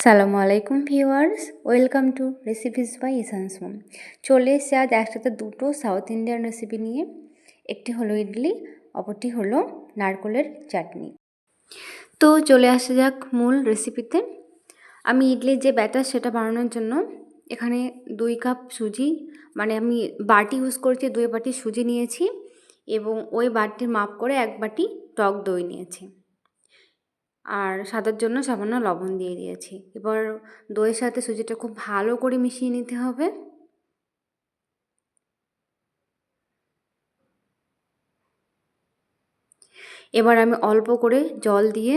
সালামু আলাইকুম viewers, welcome to recipes by Isan's mom. চলে এসেছে আজ একসাথে দুটো সাউথ ইন্ডিয়ান রেসিপি নিয়ে। একটি হলো ইডলি, অপরটি হলো নারকোলের চাটনি। তো চলে আসা যাক মূল রেসিপিতে। আমি ইডলির যে ব্যাটার সেটা বানানোর জন্য এখানে 2 কাপ সুজি, মানে আমি বাটি ইউজ করছি, 2 বাটি সুজি নিয়েছি এবং ওই বাটির মাপ করে 1 বাটি টক দই নিয়েছি। আর স্বাদের জন্য সামান্য লবণ দিয়ে দিয়েছি। এবার দইয়ের সাথে সুজিটা খুব ভালো করে মিশিয়ে নিতে হবে। এবার আমি অল্প করে জল দিয়ে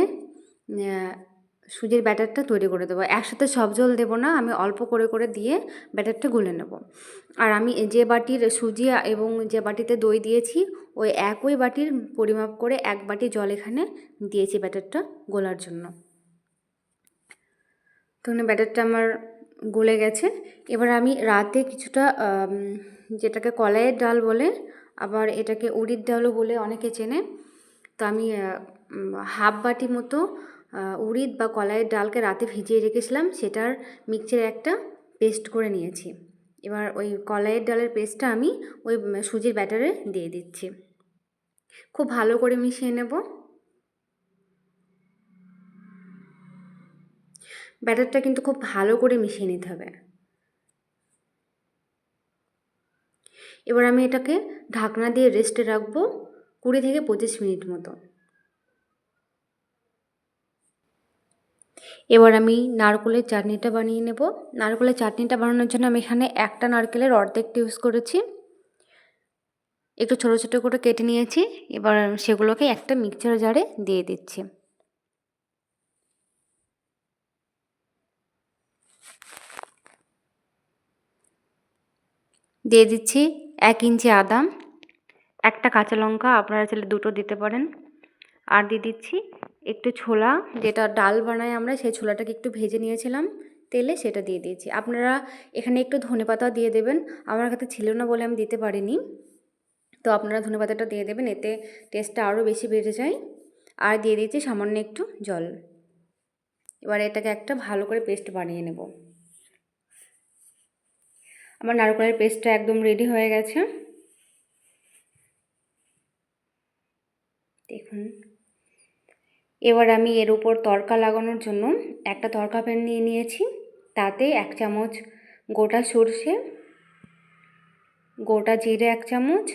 সুজির ব্যাটারটা তৈরি করে দেবো। একসাথে সব জল দেবো না, আমি অল্প করে করে দিয়ে ব্যাটারটা গুলে নেব। আর আমি যে বাটির সুজি এবং যে বাটিতে দই দিয়েছি ওই একই বাটির পরিমাপ করে 1 বাটি জল এখানে দিয়েছি ব্যাটারটা গোলার জন্য। তখন ব্যাটারটা আমার গলে গেছে। এবার আমি রাতে কিছুটা যেটাকে কলাইয়ের ডাল বলে, আবার এটাকে উড়ির ডালও বলে অনেকে চেনে, তো আমি হাফ বাটি মতো উড়িদ বা কলাইয়ের ডালকে রাতে ভিজিয়ে রেখেছিলাম, সেটার মিক্সচারে একটা পেস্ট করে নিয়েছি। এবার ওই কলাইয়ের ডালের পেস্টটা আমি ওই সুজির ব্যাটারে দিয়ে দিচ্ছি। খুব ভালো করে মিশিয়ে নেব। ব্যাটারটা কিন্তু খুব ভালো করে মিশিয়ে নিতে হবে। এবার আমি এটাকে ঢাকনা দিয়ে রেস্টে রাখবো 20 থেকে 25 মিনিট মতো। এবার আমি নারকেলের চাটনিটা বানিয়ে নেব। নারকেলের চাটনিটা বানানোর জন্য আমি এখানে একটা নারকেলের অর্ধেকটা ইউজ করেছি, একটু ছোটো ছোটো করে কেটে নিয়েছি। এবার সেগুলোকে একটা মিক্সচার জারে দিয়ে দিচ্ছি। দিয়ে দিচ্ছি 1 ইঞ্চি আদা, একটা কাঁচা লঙ্কা, আপনারা চাইলে 2টো দিতে পারেন। আর দিয়ে দিচ্ছি একটু ছোলা, যেটা ডাল বানাই আমরা, সেই ছোলাটাকে একটু ভেজে নিয়েছিলাম তেলে, সেটা দিয়ে দিয়েছি। আপনারা এখানে একটু ধনেপাতা দিয়ে দেবেন, আমার কাছে ছিল না বলে আমি দিতে পারিনি, তো আপনারা ধনেপাতাটা দিয়ে দেবেন, এতে টেস্টটা আরও বেশি বেড়ে যায়। আর দিয়ে দিয়েছি সামান্য একটু জল। এবার এটাকে একটা ভালো করে পেস্ট বানিয়ে নেব। আমার নারকেলের পেস্টটা একদম রেডি হয়ে গেছে, দেখুন। এবার আমি এর উপর তড়কা লাগানোর জন্য একটা তড়কা প্যান নিয়ে নিয়েছি। তাতে 1 চামচ গোটা সরষে, গোটা জিরে 1 চামচ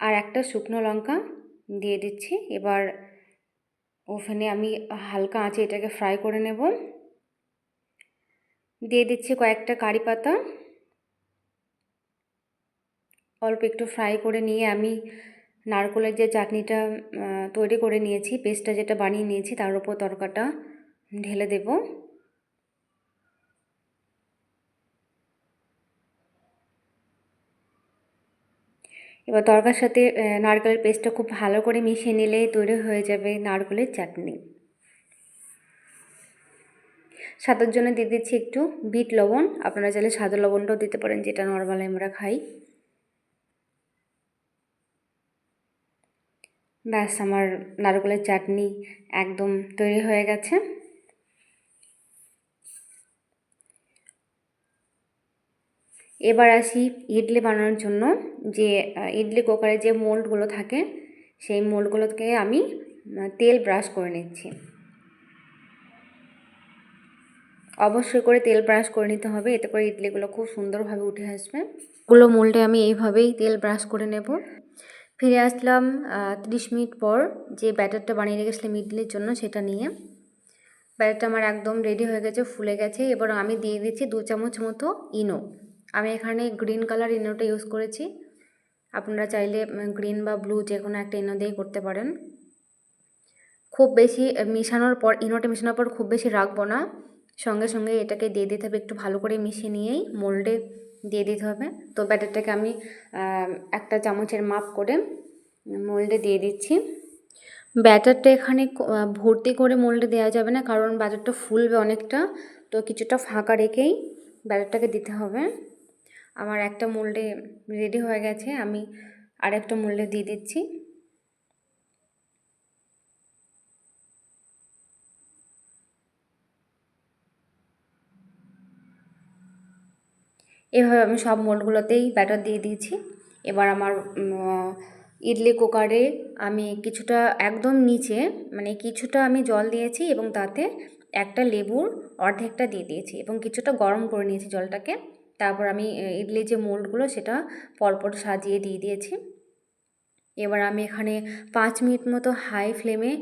আর একটা শুকনো লঙ্কা দিয়ে দিচ্ছি। এবার ওভেনে আমি হালকা আঁচে এটাকে ফ্রাই করে নেব। দিয়ে দিচ্ছি কয়েকটা কারি পাতা, অল্প একটু ফ্রাই করে নিয়ে আমি নারকেলের যে চাটনিটা তৈরি করে নিয়েছি, পেস্টটা যেটা বানিয়ে নিয়েছি, তার উপর তড়কাটা ঢেলে দেব। এবার তড়কার সাথে নারকেলের পেস্টটা খুব ভালো করে মিশিয়ে নিলেই তৈরি হয়ে যাবে নারকেলের চাটনি। স্বাদের জন্য দিয়ে দিচ্ছি একটু বিট লবণ, আপনারা চাইলে সাদা লবণটাও দিতে পারেন, যেটা নর্মালি আমরা খাই। ব্যাস, আমার নারকেলের চাটনি একদম তৈরি হয়ে গেছে। এবার আসি ইডলি বানানোর জন্য। যে ইডলি কুকারে যে মোল্ডগুলো থাকে, সেই মোল্ডগুলোকে আমি তেল ব্রাশ করে নিচ্ছি। অবশ্যই করে তেল ব্রাশ করে নিতে হবে, এতে করে ইডলিগুলো খুব সুন্দরভাবে উঠে আসবে। মোল্ডে আমি এইভাবেই তেল ব্রাশ করে নেব। ফিরে আসলাম 30 মিনিট পর, যে ব্যাটারটা বানিয়ে রেখেছিলাম ইডলির জন্য সেটা নিয়ে। ব্যাটারটা আমার একদম রেডি হয়ে গেছে, ফুলে গেছে। এবার আমি দিয়ে দিচ্ছি 2 চামচ মতো ইনো। আমি এখানে গ্রিন কালার ইনোটা ইউজ করেছি, আপনারা চাইলে গ্রিন বা ব্লু যে কোনো একটা ইনো দিয়ে করতে পারেন। খুব বেশি মিশানোর পর, ইনোটা মেশানোর পর খুব বেশি রাখবো না, সঙ্গে সঙ্গে এটাকে দিয়ে দিতে হবে। একটু ভালো করে মিশিয়ে নিয়েই মোল্ডে দিয়ে দিতে হবে। তো ব্যাটারটাকে আমি একটা চামচের মাপ করে মোল্ডে দিয়ে দিচ্ছি। ব্যাটারটা এখানে ভর্তি করে মোল্ডে দেওয়া যাবে না, কারণ ব্যাটারটা ফুলবে অনেকটা, তো কিছুটা ফাঁকা রেখেই ব্যাটারটাকে দিতে হবে। আমার একটা মোল্ডে রেডি হয়ে গেছে, আমি আরেকটা মোল্ডে দিয়ে দিচ্ছি। এভাবে আমি সব মোল্ডগুলোতেই ব্যাটার দিয়ে দিয়েছি। এবার আমার ইডলি কুকারে আমি কিছুটা একদম নিচে মানে কিছুটা আমি জল দিয়েছি এবং তাতে একটা লেবুর অর্ধেকটা দিয়ে দিয়েছি এবং কিছুটা গরম করে নিয়েছি জলটাকে। তারপর আমি ইডলি যে মোল্ডগুলো সেটা পরপর সাজিয়ে দিয়ে দিয়েছি। এবার আমি এখানে 5 মিনিট মতো হাই ফ্লেমে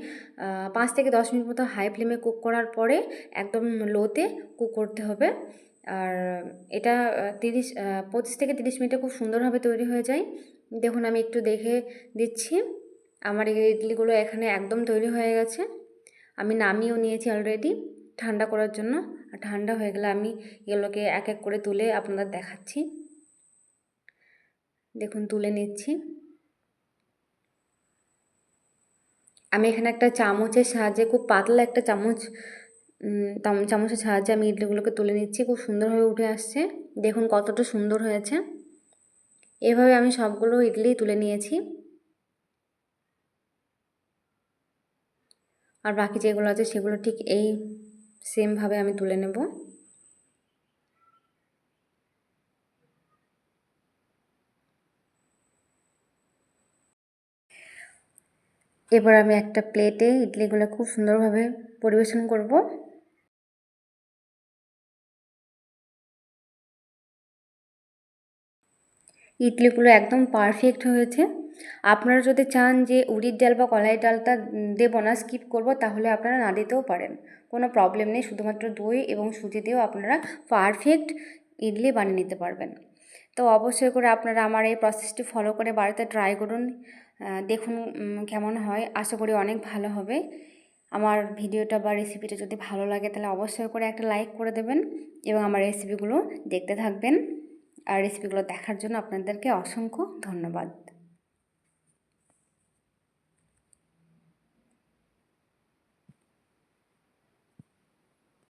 5 থেকে 10 মিনিট মতো হাই ফ্লেমে কুক করার পরে একদম লোতে কুক করতে হবে। আর এটা 25 থেকে 30 মিনিটে খুব সুন্দরভাবে তৈরি হয়ে যায়। দেখুন আমি একটু দেখে দিচ্ছি, আমার এই ইডলিগুলো এখানে একদম তৈরি হয়ে গেছে। আমি নামিয়েও নিয়েছি অলরেডি ঠান্ডা করার জন্য। আর ঠান্ডা হয়ে গেলে আমি এগুলোকে এক এক করে তুলে আপনাদের দেখাচ্ছি। দেখুন তুলে নিচ্ছি। আমি এখানে একটা চামচের সাহায্যে, খুব পাতলা একটা চামচের সাহায্যে আমি ইডলিগুলোকে তুলে নিচ্ছি। খুব সুন্দরভাবে উঠে আসছে, দেখুন কতটা সুন্দর হয়েছে। এভাবে আমি সবগুলো ইডলি তুলে নিয়েছি। আর বাকি যেগুলো আছে সেগুলো ঠিক এই সেমভাবে আমি তুলে নেব। এবার আমি একটা প্লেটে ইডলিগুলো খুব সুন্দরভাবে পরিবেশন করব। ইডলিগুলো একদম পারফেক্ট হয়েছে। আপনারা যদি চান যে উড়ির ডাল বা কলাই ডালটা দেবো না, স্কিপ করব, তাহলে আপনারা না দিতেও পারেন, কোনো প্রবলেম নেই। শুধুমাত্র দই এবং সুজি দিয়েও আপনারা পারফেক্ট ইডলি বানিয়ে নিতে পারবেন। তো অবশ্যই করে আপনারা আমার এই প্রসেসটি ফলো করে বাড়িতে ট্রাই করুন, দেখুন কেমন হয়। আশা করি অনেক ভালো হবে। আমার ভিডিওটা বা রেসিপিটা যদি ভালো লাগে তাহলে অবশ্যই করে একটা লাইক করে দেবেন এবং আমার রেসিপিগুলো দেখতে থাকবেন। আর রেসিপিগুলো দেখার জন্য আপনাদেরকে অসংখ্য ধন্যবাদ।